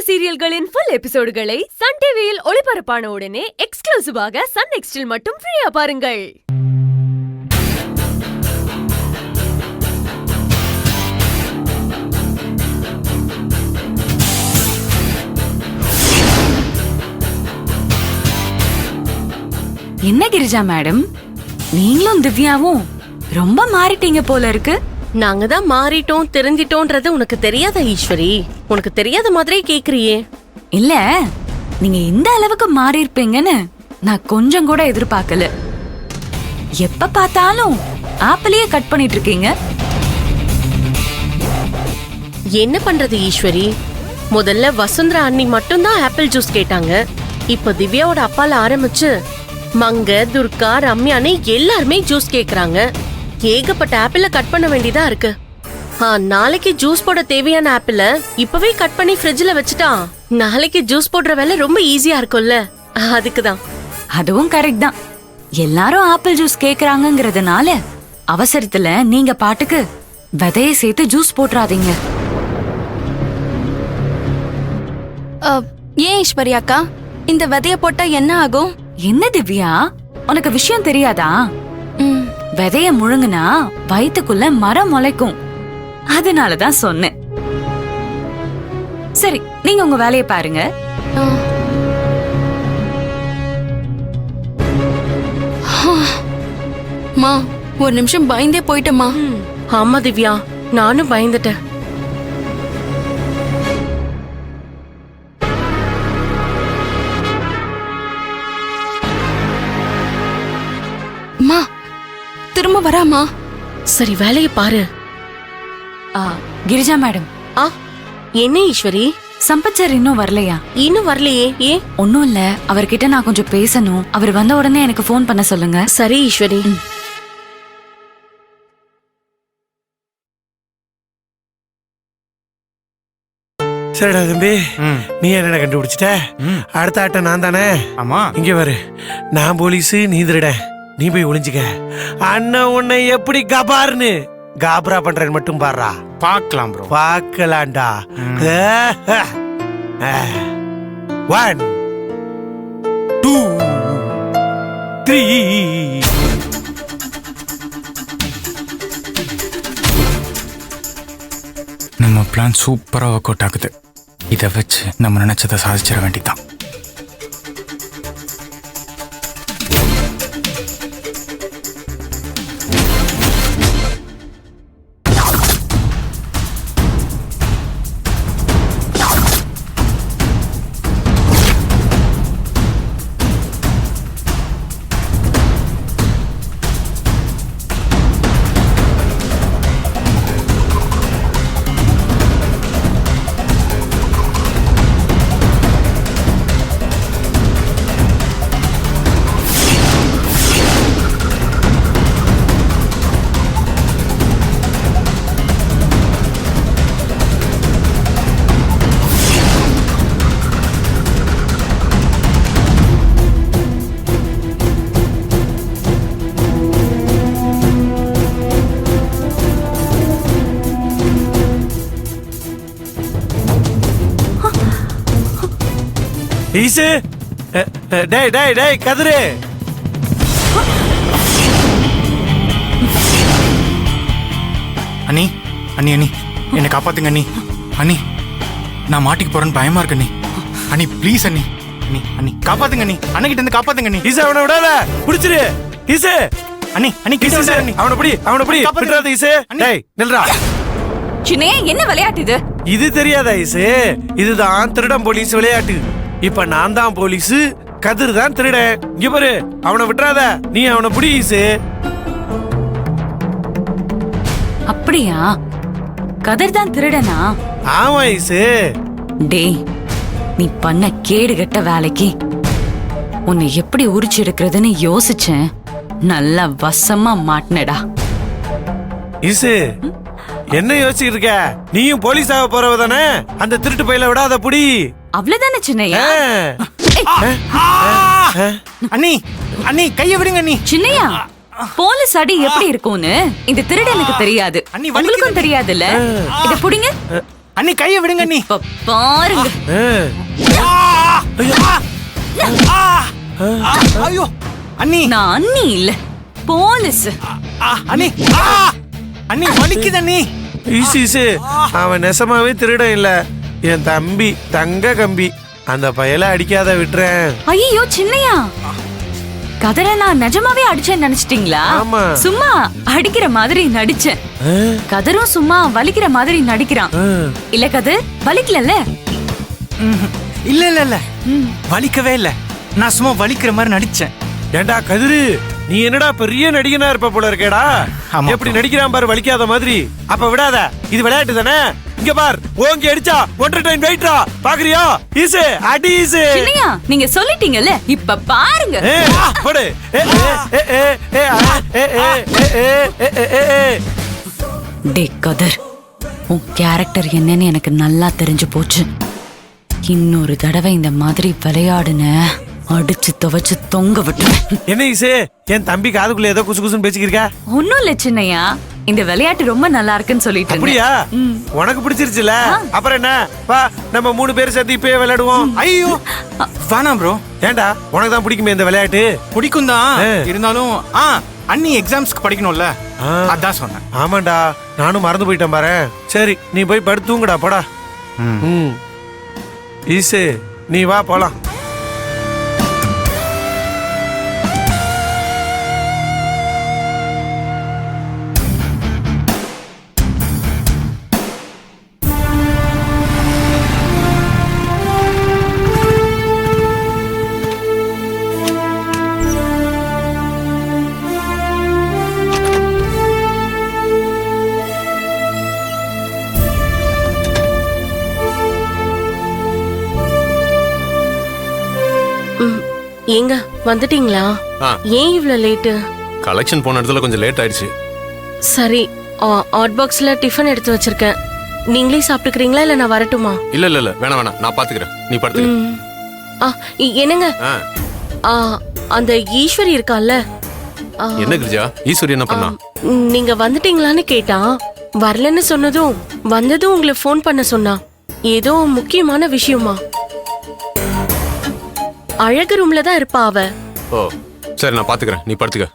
சீரியல்களின் full எபிசோடுகளை Sun டிவியில் ஒளிபரப்பான உடனே எக்ஸ்க்ளூசிவாக சன் நெக்ஸ்டில் மட்டும் ஃப்ரீயா பாருங்கள். என்ன கிரிஜா மேடம், நீங்களும் திவ்யாவும் ரொம்ப மாறிட்டீங்க போல இருக்கு. நாங்க தான் மாறிட்டோம் தெரிஞ்சிட்டோன்றது உனக்கு தெரியாத ஈஸ்வரி? உனக்கு தெரியாத மாதிரியே கேக்குறியே. இல்ல, நீங்க இந்த அளவுக்கு மாறி இருப்பீங்கன்னு நான் கொஞ்சம் கூட எதிர்பார்க்கல. எப்ப பார்த்தாலும் ஆப்பிளையே கட் பண்ணிட்டு இருக்கீங்க. என்ன பண்றது ஈஸ்வரி? முதல்ல வசுந்தரா அண்ணி மட்டும்தான் ஆப்பிள் ஜூஸ் கேட்டாங்க. இப்ப திவ்யாவோட அப்பால ஆரம்பிச்சு மங்க, துர்கா, ரம்யானே எல்லாருமே ஜூஸ் கேக்குறாங்க. ஏகப்பட்ட ஆப்பிள கட் பண்ண வேண்டியதா இருக்கு. நாளைக்கு ஜூஸ் போட தேவையான ஆப்பிள இப்பவே கட் பண்ணி ஃப்ரிட்ஜ்ல வச்சுட்டா நாளைக்கு ஜூஸ் போடுற வேலை ரொம்ப ஈஸியா இருக்கும்ல, அதுக்குதான். அதுவும் கரெக்ட் தான். எல்லாரும் ஆப்பிள் ஜூஸ் கேக்குறாங்கங்கறதுனால அவசரத்துல நீங்க பாட்டுக்கு விதைய சேர்த்து ஜூஸ் போட்டுறாதீங்க. ஏன் ஈஸ்வரி அக்கா, இந்த விதைய போட்டா என்ன ஆகும்? என்ன திவ்யா, உனக்கு விஷயம் தெரியாதா? விதைய முழுங்குனா வயித்துக்குள்ள மரம் முளைக்கும். அதனாலதான் சொன்னேன். சரி, நீங்க உங்க வேலையை பாருங்க. மா, ஒரு நிமிஷம் பயந்தே போயிட்டேமா. ஆமா திவ்யா, நானும் பயந்துட்டேன். மா, திரும்ப வராமா? சரி, வேலையை பாரு. கிரிஜா மேடம். என்ன ஈஸ்வரி? சம்பத் சார் இன்னும் வரலையா? இன்னும் வரலையே. ஏன்? ஒன்னும் இல்ல, அவர்கிட்ட நான் கொஞ்சம் பேசணும். அவர் வந்த உடனே எனக்கு போன் பண்ண சொல்லுங்க. சரி ஈஸ்வரி. சரிடா தம்பி, நீ என்ன கண்டுபிடிச்சிட்ட? அடுத்த ஆட்டம் நான் தானே? ஆமா. இங்க வரு, நான் போலீஸு, நீ திருட. நீ போய் ஒளிஞ்சுக்க. அண்ணன் உன்னை எப்படி கபார்னு காபரா பண்றேன்னு மட்டும் பாடுறா. பார்க்கலாம் ப்ரோ. பார்க்கலாம்டா. 1 2 3. நம்ம பிளான் சூப்பரா ஒர்க் அவுட் ஆகுது. இதை வச்சு நம்ம நினைச்சதை சாதிச்சிட வேண்டியதான். ஈசு, டேய் டேய் டேய் கதிரு. அண்ணி அண்ணி அண்ணி, என்னை காப்பாத்துங்க அண்ணி. அண்ணி, நான் மாட்டிக்கு போறேன்னு பயமா இருக்கு அண்ணி. அண்ணி ப்ளீஸ் அண்ணி. அண்ணி அண்ணி காப்பாத்துங்க அண்ணி. அண்ணகிட்ட இருந்து காப்பாத்துங்க அண்ணி. ஈசு, அவனை விடாத, பிடிச்சிரு. ஈசு, அண்ணி அண்ணி கிட்ட வந்து அண்ணி. அவனை பிடி. விட்டுறாத ஈசு. டேய் நில்றா. சின்னே, என்ன விளையாட்டு இது? இது தெரியாதா ஈசு? இதுதான் திருடன் போலீஸ் விளையாட்டு. இப்ப நான் தான் போலீஸ், கதிர் தான் திருடன். இங்க பாரு, அவனை விட்டுறாத, நீ அவனை பிடி ஈசு. அப்படியா? கதிர் தான் திருடனா? ஆமா ஈசு. டேய், நீ பண்ண கேடு கெட்ட வேலைக்கு உன்னை எப்படி உரிச்சு எடுக்கிறதுன்னு யோசிச்சேன். நல்லா வசமா மாட்டினடா. ஈசு, என்ன யோசிச்சுட்டு இருக்க? நீயும் போலீஸ் ஆக போறவ தானே? அந்த திருட்டு பையில விடாத புடி. அவ்வளவுதானே சின்னையா? அண்ணி அண்ணி கைய விடுங்க அண்ணி. சின்னையா, போலீஸ் அடி எப்படி இருக்கும்னு இந்த திருடனுக்கு தெரியாது. அண்ணி, உங்களுக்கும் தெரியாதுல்ல? இத புடிங்க. அண்ணி கையை விடுங்க அண்ணி. இப்ப பாருங்க. ஐயோ அண்ணி. நான் அண்ணி இல்ல, போலீஸ். அண்ணி அண்ணி வலிக்குது அண்ணி. ஈசு அவன் நெசமாவே திருடன் இல்ல, என் தம்பி தங்க கம்பி. அந்த பயலை அடிக்காத விட்டுறேன். ஐயோ சின்னையா, கதரை நான் நிஜமாவே அடிச்சேன்னு நினைச்சிட்டீங்களா? ஆமா. சும்மா அடிக்கிற மாதிரி நடிச்சேன். கதரும் சும்மா வலிக்கிற மாதிரி நடிக்கிறான். இல்ல கதர், வலிக்கலல்ல? இல்ல இல்ல இல்ல வலிக்கவே இல்ல, நான் சும்மா வலிக்கிற மாதிரி நடிச்சேன். ஏண்டா கதிரு, நீ என்னடா பெரிய நடிகனா இருப்ப போல இருக்கேடா. ஆமா. எப்படி நடிக்கிறான் பாரு, வலிக்காத மாதிரி. அப்ப விடாத, இது விளையாட்டு தானே. இங்க பார், ஓங்கி அடிச்சா 1 டைம் வெயிட்ரா. பாக்குறியா? ஈசு அடி ஈசு. சின்னையா, நீங்க சொல்லிட்டீங்கல்ல, இப்ப பாருங்க. போடு. டே கதர், உன் கேரக்டர் என்னன்னு எனக்கு நல்லா தெரிஞ்சு போச்சு. இன்னொரு தடவை இந்த மாதிரி விளையாடுன, அடிச்சு துவைச்சு தொங்க விட்டுவேன். என்ன ஈசு, என் தம்பி காதுக்குள்ள ஏதோ குசு குசுன்னு பேசிக்கிருக்க? ஒன்னும் இல்ல சின்னையா, இந்த விளையாட்டு ரொம்ப நல்லா இருக்குன்னு சொல்லிட்டு இருந்தேன். அப்படியா? உனக்கு பிடிச்சிருச்சுல, அப்புறம் என்ன, வா நம்ம 3 பேர் சேர்ந்து இப்பயே விளையாடுவோம். ஐயோ வேணாம் ப்ரோ. ஏண்டா, உனக்கு தான் பிடிக்குமே இந்த விளையாட்டு? பிடிக்கும் தான், இருந்தாலும் அண்ணி எக்ஸாம்ஸ்க்கு படிக்கணும்ல, அதான் சொன்னேன். ஆமாண்டா, நானும் மறந்து போயிட்டேன் பாரு. சரி, நீ போய் படுத்து தூங்குடா, போடா. ஈசு, நீ வா போலாம். ஏங்க வந்துட்டீங்களா? ஏன் இவ்ளோ லேட்டு? கலெக்ஷன் போன இடத்துல கொஞ்சம் லேட் ஆயிடுச்சு. சரி, ஹாட் பாக்ஸ்ல டிஃபன் எடுத்து வச்சிருக்கேன். நீங்களே சாப்பிட்டுக்கிறீங்களா இல்ல நான் வரட்டுமா? இல்ல இல்ல இல்ல வேணாம் வேணாம், நான் பாத்துக்கிறேன், நீ படுத்துக்க. என்னங்க, அந்த ஈஸ்வரி இருக்கால்ல? என்ன கிரிஜா, ஈஸ்வரி என்ன பண்ணா? நீங்க வந்துட்டீங்களான்னு கேட்டா, வரலன்னு சொன்னதும் வந்ததும் உங்களை ஃபோன் பண்ண சொன்னா. ஏதோ முக்கியமான விஷயமா. அழகு ரூம்ல தான் இருப்பா அவ. ஓ சரி, நான் பாத்துக்கிறேன், நீ படுத்துக்க.